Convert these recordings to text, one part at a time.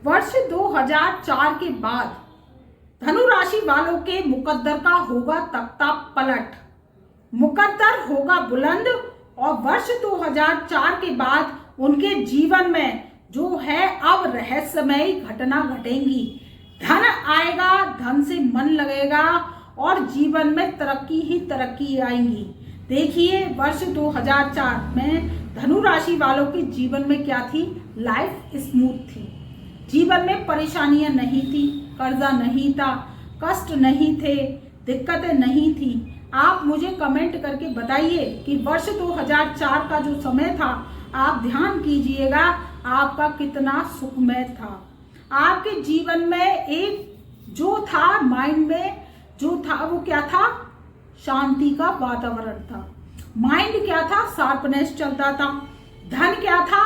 वर्ष 2004 के बाद धनु राशि वालों के मुकद्दर का होगा तख्ता पलट, मुकद्दर होगा बुलंद और वर्ष 2004 के बाद उनके जीवन में जो है अब रहस्यमयी घटना घटेंगी। धन आएगा, धन से मन लगेगा और जीवन में तरक्की ही तरक्की आएंगी। देखिए वर्ष 2004 में धनु राशि वालों के जीवन में क्या थी, लाइफ स्मूथ थी, जीवन में परेशानियां नहीं थी, कर्जा नहीं था, कष्ट नहीं थे, दिक्कतें नहीं थी। आप मुझे कमेंट करके बताइए कि वर्ष 2004 का जो समय था आप ध्यान कीजिएगा आपका कितना सुखमय था। आपके जीवन में एक जो था माइंड में जो था वो क्या था, शांति का वातावरण था। माइंड क्या था, शार्पनेस चलता था। धन क्या था,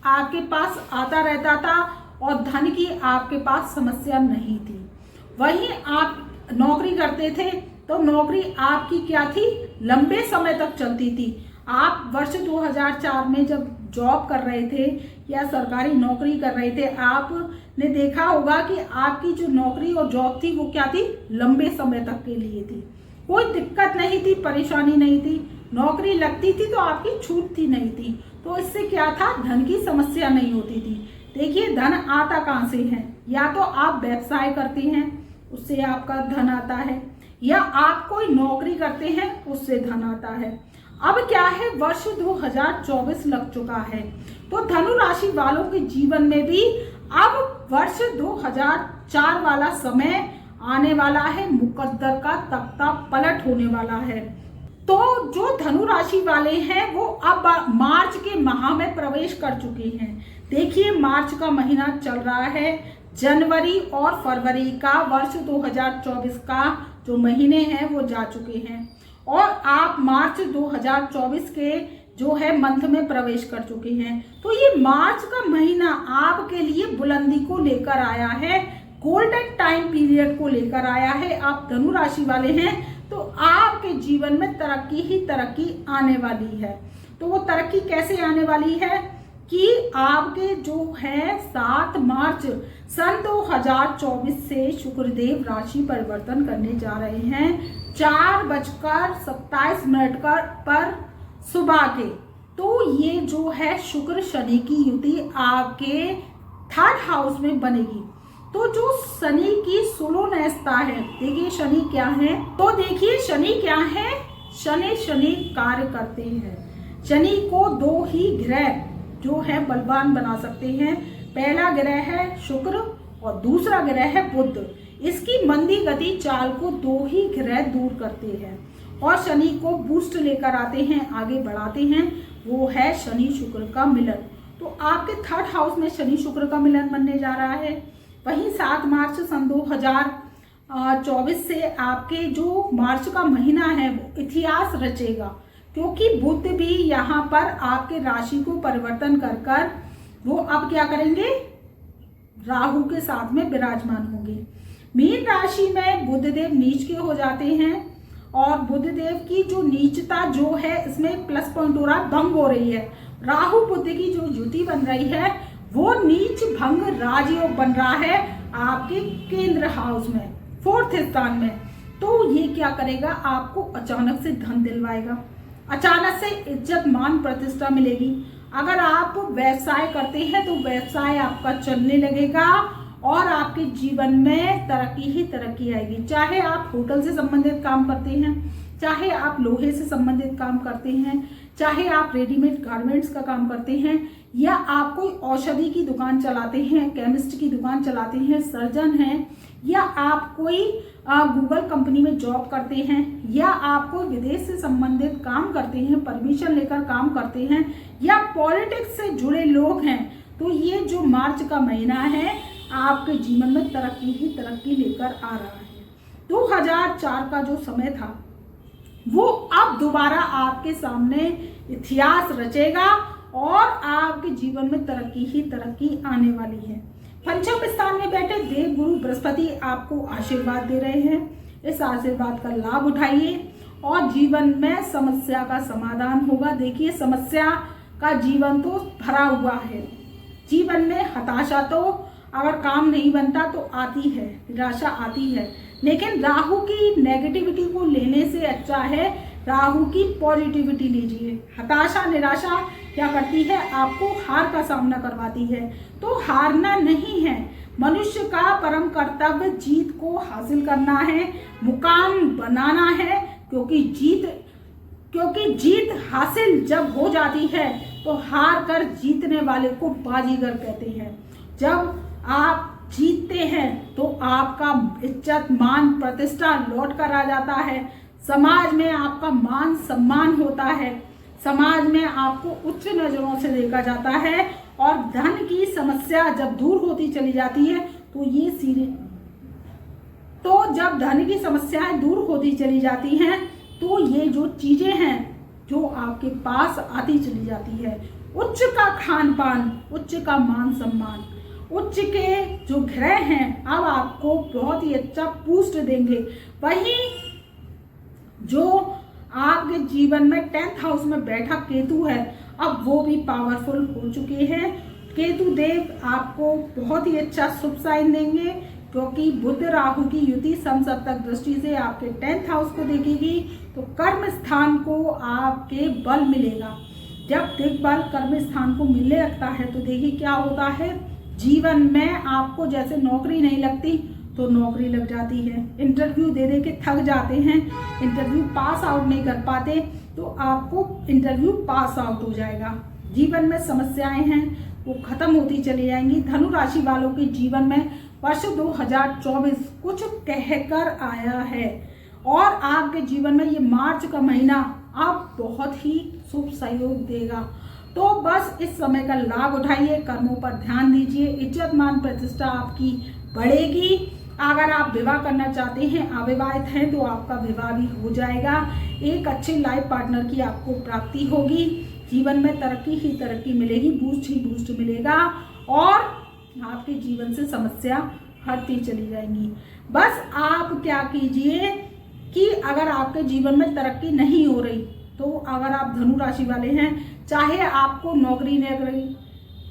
आपके पास आता रहता था और धन की आपके पास समस्या नहीं थी। वहीं आप नौकरी करते थे तो नौकरी आपकी क्या थी, लंबे समय तक चलती थी। आप वर्ष 2004 में जब जॉब कर रहे थे या सरकारी नौकरी कर रहे थे, आपने देखा होगा कि आपकी जो नौकरी और जॉब थी वो क्या थी, लंबे समय तक के लिए थी। कोई दिक्कत नहीं थी, परेशानी नहीं थी, नौकरी लगती थी तो आपकी छूट थी नहीं थी, तो इससे क्या था, धन की समस्या नहीं होती थी। देखिए धन आता कहाँ से है, या तो आप व्यवसाय करते हैं उससे आपका धन आता है, या आप कोई नौकरी करते हैं उससे धन आता है। अब क्या है, वर्ष 2024 लग चुका है तो धनु राशि वालों के जीवन में भी अब वर्ष 2004 वाला समय आने वाला है, मुकद्दर का तख्ता पलट होने वाला है। तो जो धनु राशि वाले हैं वो अब मार्च के माह में प्रवेश कर चुके हैं। देखिए मार्च का महीना चल रहा है, जनवरी और फरवरी का वर्ष 2024 का जो महीने हैं वो जा चुके हैं और आप मार्च 2024 के जो है मंथ में प्रवेश कर चुके हैं। तो ये मार्च का महीना आपके लिए बुलंदी को लेकर आया है, गोल्डन टाइम पीरियड को लेकर आया है। आप धनु राशि वाले हैं तो आपके जीवन में तरक्की ही तरक्की आने वाली है। तो वो तरक्की कैसे आने वाली है कि आपके जो है 7 मार्च सन 2024 से शुक्रदेव राशि परिवर्तन करने जा रहे हैं 4:27 पर सुबह के। तो ये जो है शुक्र शनि की युति आपके 3rd हाउस में बनेगी। तो जो शनि की सुलोनयस्ता है, देखिए शनि क्या है, तो देखिए शनि क्या है, शनि कार्य करते हैं। शनि को 2 ही ग्रह जो है बलवान बना सकते हैं। पहला ग्रह है शुक्र और दूसरा ग्रह है बुध। इसकी मंदी गति चाल को 2 ही ग्रह दूर करते हैं और शनि को बूस्ट लेकर आते हैं, आगे बढ़ाते हैं। वो है शनि शुक्र का मिलन। तो आपके 3rd हाउस में शनि शुक्र का मिलन बनने जा रहा है। वहीं 7 मार्च सन 2024 से आपके जो मार्च का महीना है वो इतिहास रचेगा, क्योंकि बुध भी यहाँ पर आपके राशि को परिवर्तन कर वो अब क्या करेंगे, राहु के साथ में विराजमान होंगे। मीन राशि में बुधदेव नीच के हो जाते हैं और बुधदेव की जो नीचता जो है इसमें प्लस पॉइंट हो रहा है, भंग हो रही है। राहु बुध की जो युति बन रही है वो नीच भंग राजयोग बन रहा है आपके केंद्र हाउस में, 4th स्थान में। तो ये क्या करेगा, आपको अचानक से धन दिलवाएगा, अचानक से इज्जत मान प्रतिष्ठा मिलेगी। अगर आप व्यवसाय करते हैं तो व्यवसाय आपका चलने लगेगा और आपके जीवन में तरक्की ही तरक्की आएगी। चाहे आप होटल से संबंधित काम करते हैं, चाहे आप लोहे से संबंधित काम करते हैं, चाहे आप रेडीमेड गारमेंट्स का काम करते हैं, या आप कोई औषधि की दुकान चलाते हैं, केमिस्ट की दुकान चलाते हैं, सर्जन हैं, या आप कोई गूगल कंपनी में जॉब करते हैं, या आप कोई विदेश से संबंधित काम करते हैं, परमिशन लेकर काम करते हैं, या पॉलिटिक्स से जुड़े लोग हैं, तो ये जो मार्च का महीना है आपके जीवन में तरक्की ही तरक्की लेकर आ रहा है। 2004 का जो समय था वो अब दोबारा आपके सामने इतिहास रचेगा और आपके जीवन में तरक्की ही तरक्की आने वाली है। पंचम स्थान में बैठे देव गुरु बृहस्पति आपको आशीर्वाद दे रहे हैं। इस आशीर्वाद का लाभ उठाइए और जीवन में समस्या का समाधान होगा। देखिए समस्या का जीवन तो भरा हुआ है, जीवन में हताशा तो अगर काम नहीं बनता तो आती है, निराशा आती है, लेकिन राहु की नेगेटिविटी को लेने से अच्छा है राहु की पॉजिटिविटी लीजिए। हताशा निराशा क्या करती है, आपको हार का सामना करवाती है। तो हारना नहीं है, मनुष्य का परम कर्तव्य जीत को हासिल करना है, मुकाम बनाना है, क्योंकि जीत हासिल जब हो जाती है तो हार कर जीतने वाले को बाजीगर कहते हैं। जब आप जीतते हैं तो आपका इज्जत मान प्रतिष्ठा लौट कर आ जाता है, समाज में आपका मान सम्मान होता है, समाज में आपको उच्च नजरों से देखा जाता है, और धन की समस्या जब दूर होती चली जाती है तो जब धन की समस्याएं दूर होती चली जाती हैं तो ये जो चीजें हैं जो आपके पास आती चली जाती है। उच्च का खान पान, उच्च का मान सम्मान, उच्च के जो ग्रह हैं अब आपको बहुत ही अच्छा बूस्ट देंगे। वहीं जो आपके जीवन में 10th हाउस में बैठा केतु है अब वो भी पावरफुल हो चुके हैं। केतु देव आपको बहुत ही अच्छा शुभ साइन देंगे, क्योंकि बुध राहु की युति समसप्तक दृष्टि से आपके 10th हाउस को देखेगी, तो कर्म स्थान को आपके बल मिलेगा। जब दिग्बल कर्म स्थान को मिलने लगता है तो देखिए क्या होता है, जीवन में आपको जैसे नौकरी नहीं लगती तो नौकरी लग जाती है, इंटरव्यू दे दे के थक जाते हैं, इंटरव्यू पास आउट नहीं कर पाते तो आपको इंटरव्यू पास आउट हो जाएगा। जीवन में समस्याएं हैं वो खत्म होती चली जाएंगी। धनु राशि वालों के जीवन में वर्ष 2024 कुछ कहकर आया है, और आपके जीवन में ये मार्च का महीना अब बहुत ही शुभ सहयोग देगा। तो बस इस समय का लाभ उठाइए, कर्मों पर ध्यान दीजिए, इज्जत मान प्रतिष्ठा आपकी बढ़ेगी। अगर आप विवाह करना चाहते हैं, अविवाहित हैं, तो आपका विवाह भी हो जाएगा। एक अच्छे लाइफ पार्टनर की आपको प्राप्ति होगी, जीवन में तरक्की ही तरक्की मिलेगी, बूस्ट ही बूस्ट मिलेगा, और आपके जीवन से समस्या हटती चली जाएंगी। बस आप क्या कीजिए कि अगर आपके जीवन में तरक्की नहीं हो रही तो अगर आप धनु राशि वाले हैं, चाहे आपको नौकरी नहीं लग रही,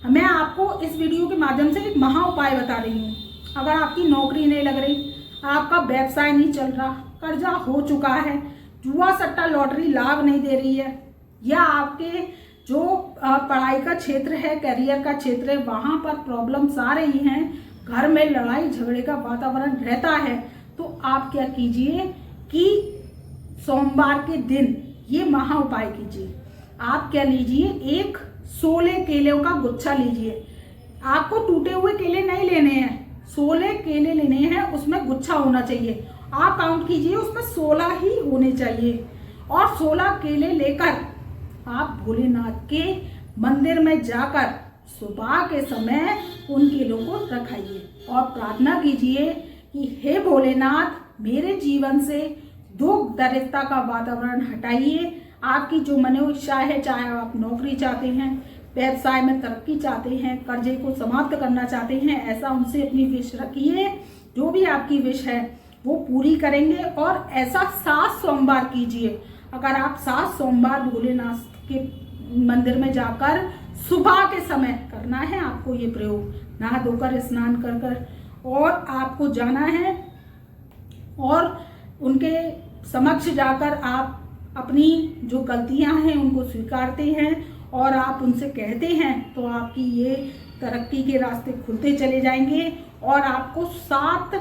मैं आपको इस वीडियो के माध्यम से एक महा उपाय बता रही हूँ। अगर आपकी नौकरी नहीं लग रही, आपका व्यवसाय नहीं चल रहा, कर्जा हो चुका है, जुआ सट्टा लॉटरी लाभ नहीं दे रही है, या आपके जो पढ़ाई का क्षेत्र है, करियर का क्षेत्र है, वहाँ पर प्रॉब्लम्स आ रही हैं, घर में लड़ाई झगड़े का वातावरण रहता है, तो आप क्या कीजिए कि सोमवार के दिन ये महा उपाय कीजिए। आप क्या लीजिए, एक 16 केलों का गुच्छा लीजिए। आपको टूटे हुए केले नहीं लेने हैं, 16 केले लेने हैं, उसमें गुच्छा होना चाहिए। आप काउंट कीजिए, उसमें 16 ही होने चाहिए, और 16 केले लेकर आप भोलेनाथ के मंदिर में जाकर सुबह के समय उन केलों को रखाइए और प्रार्थना कीजिए कि हे भोलेनाथ, मेरे जीवन से दुख दरिद्रता का वातावरण हटाइए। आपकी जो मनोइच्छा है, चाहे आप नौकरी चाहते हैं, व्यवसाय में तरक्की चाहते हैं, कर्जे को समाप्त करना चाहते हैं, ऐसा उनसे अपनी विश रखिए। जो भी आपकी विश है वो पूरी करेंगे, और ऐसा 7 सोमवार कीजिए। अगर आप 7 सोमवार भोलेनाथ के मंदिर में जाकर सुबह के समय करना है आपको ये प्रयोग, नहा धोकर स्नान कर कर, और आपको जाना है और उनके समक्ष जाकर आप अपनी जो गलतियां हैं उनको स्वीकारते हैं और आप उनसे कहते हैं, तो आपकी ये तरक्की के रास्ते खुलते चले जाएंगे। और आपको 7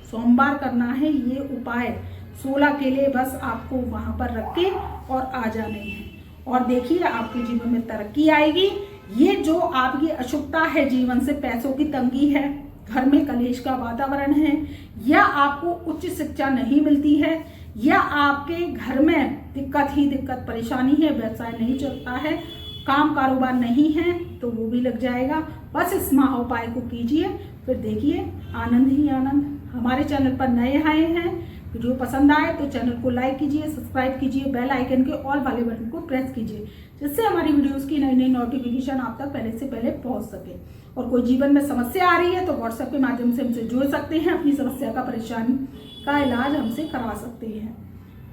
सोमवार करना है ये उपाय, 16 केले बस आपको वहां पर रख के और आ जाने हैं, और देखिए आपके जीवन में तरक्की आएगी। ये जो आपकी अशुभता है, जीवन से पैसों की तंगी है, घर में कलेश का वातावरण है, या आपको उच्च शिक्षा नहीं मिलती है, या आपके घर में दिक्कत ही दिक्कत परेशानी है, व्यवसाय नहीं चलता है, काम कारोबार नहीं है, तो वो भी लग जाएगा। बस इस महा उपाय को कीजिए, फिर देखिए आनंद ही आनंद। हमारे चैनल पर नए आए हैं, वीडियो पसंद आए तो चैनल को लाइक कीजिए, सब्सक्राइब कीजिए, बेल आइकन के ऑल वाले बटन को प्रेस कीजिए, जिससे हमारी वीडियोस की नई नई नोटिफिकेशन आप तक पहले से पहले पहुंच सके। और कोई जीवन में समस्या आ रही है तो व्हाट्सएप के माध्यम से हमसे जुड़ सकते हैं, अपनी समस्या का परेशानी का इलाज हमसे करवा सकते हैं,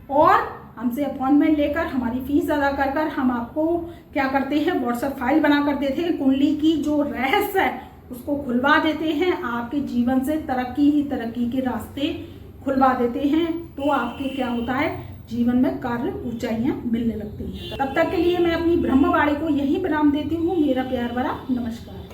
और हमसे अपॉइंटमेंट लेकर हमारी फीस अदा कर हम आपको क्या करते हैं, व्हाट्सएप फाइल बना कर देते हैं। कुंडली की जो रहस्य है उसको खुलवा देते हैं, आपके जीवन से तरक्की ही तरक्की के रास्ते खुलवा देते हैं। तो आपके क्या होता है, जीवन में कार्य ऊंचाइयां मिलने लगती हैं। तब तक के लिए मैं अपनी ब्रह्मवाणी को यहीं विराम देती हूँ। मेरा प्यार भरा नमस्कार।